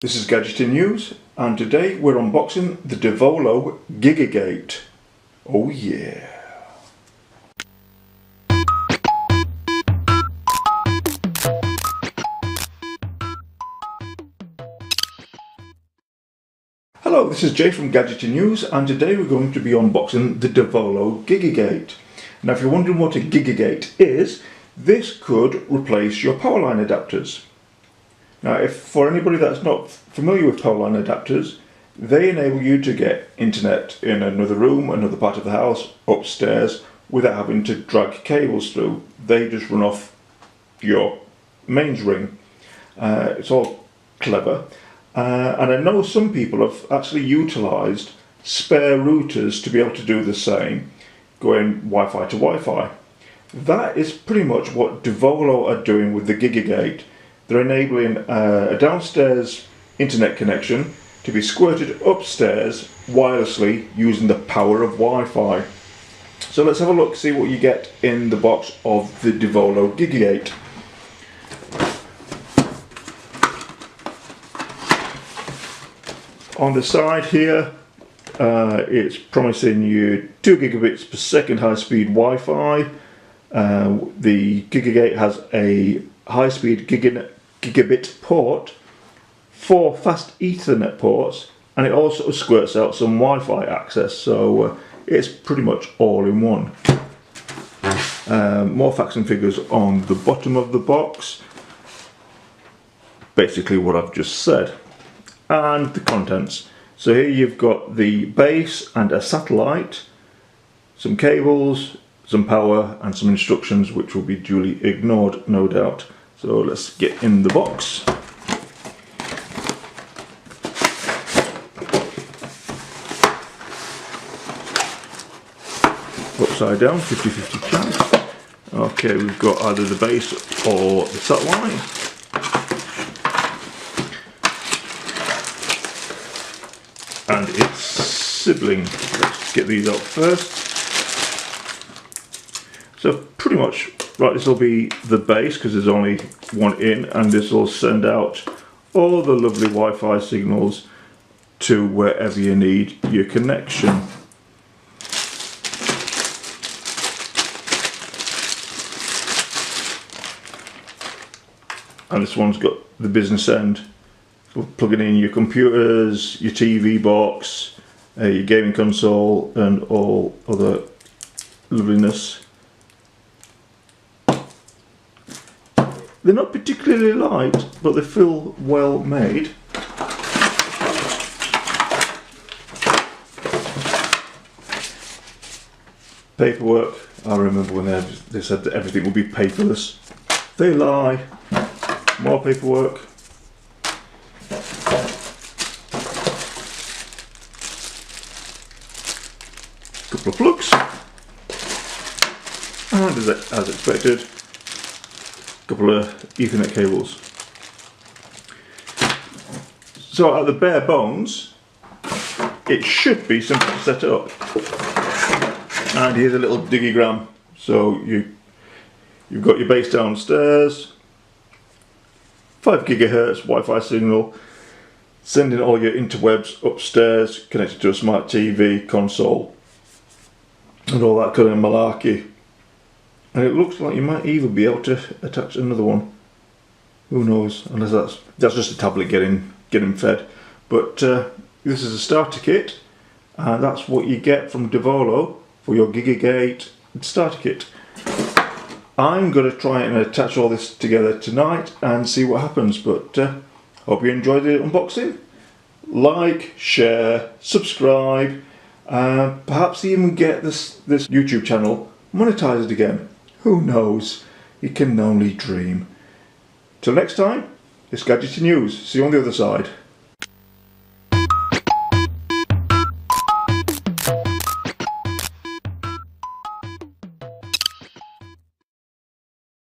This is Gadgeting News, and today we're unboxing the Devolo Gigagate. Oh yeah! Hello, this is Jay from Gadgeting News, and today we're going to be unboxing the Devolo Gigagate. Now if you're wondering what a Gigagate is, this could replace your powerline adapters. Now, if for anybody that's not familiar with powerline adapters, they enable you to get internet in another room, another part of the house, upstairs, without having to drag cables through. They just run off your mains ring. It's all clever. And I know some people have actually utilised spare routers to be able to do the same, going Wi-Fi to Wi-Fi. That is pretty much what Devolo are doing with the Gigagate. They're enabling a downstairs internet connection to be squirted upstairs wirelessly using the power of Wi-Fi. So let's have a look, see what you get in the box of the Devolo Gigagate. On the side here, it's promising you 2 gigabits per second high-speed Wi-Fi. The Gigagate has a high-speed gigabit port, 4 fast Ethernet ports, and it also squirts out some Wi-Fi access, so it's pretty much all in one. More facts and figures on the bottom of the box, basically what I've just said, and the contents. So here you've got the base and a satellite, some cables, some power, and some instructions which will be duly ignored, no doubt. So let's get in the box. Upside down, 50-50 chance. Okay, we've got either the base or the satellite. And its sibling. Let's get these out first. So pretty much, right, this will be the base because there's only one in, and this will send out all the lovely Wi-Fi signals to wherever you need your connection. And this one's got the business end for plugging in your computers, your TV box, your gaming console, and all other loveliness. They're not particularly light, but they feel well made. Paperwork, I remember when they said that everything would be paperless. They lie. More paperwork. Couple of plugs. And as expected, couple of Ethernet cables. So at the bare bones, it should be simple to set up. And here's a little diggygram. So you've got your base downstairs, 5 gigahertz Wi-Fi signal, sending all your interwebs upstairs, connected to a smart TV, console, and all that kind of malarkey. And it looks like you might even be able to attach another one. Who knows? Unless that's just a tablet getting fed. But this is a starter kit, and that's what you get from Devolo for your Gigagate starter kit. I'm going to try and attach all this together tonight and see what happens. But hope you enjoyed the unboxing. Like, share, subscribe, perhaps even get this YouTube channel monetized again. Who knows? You can only dream. Till next time, it's Gadgeting News. See you on the other side.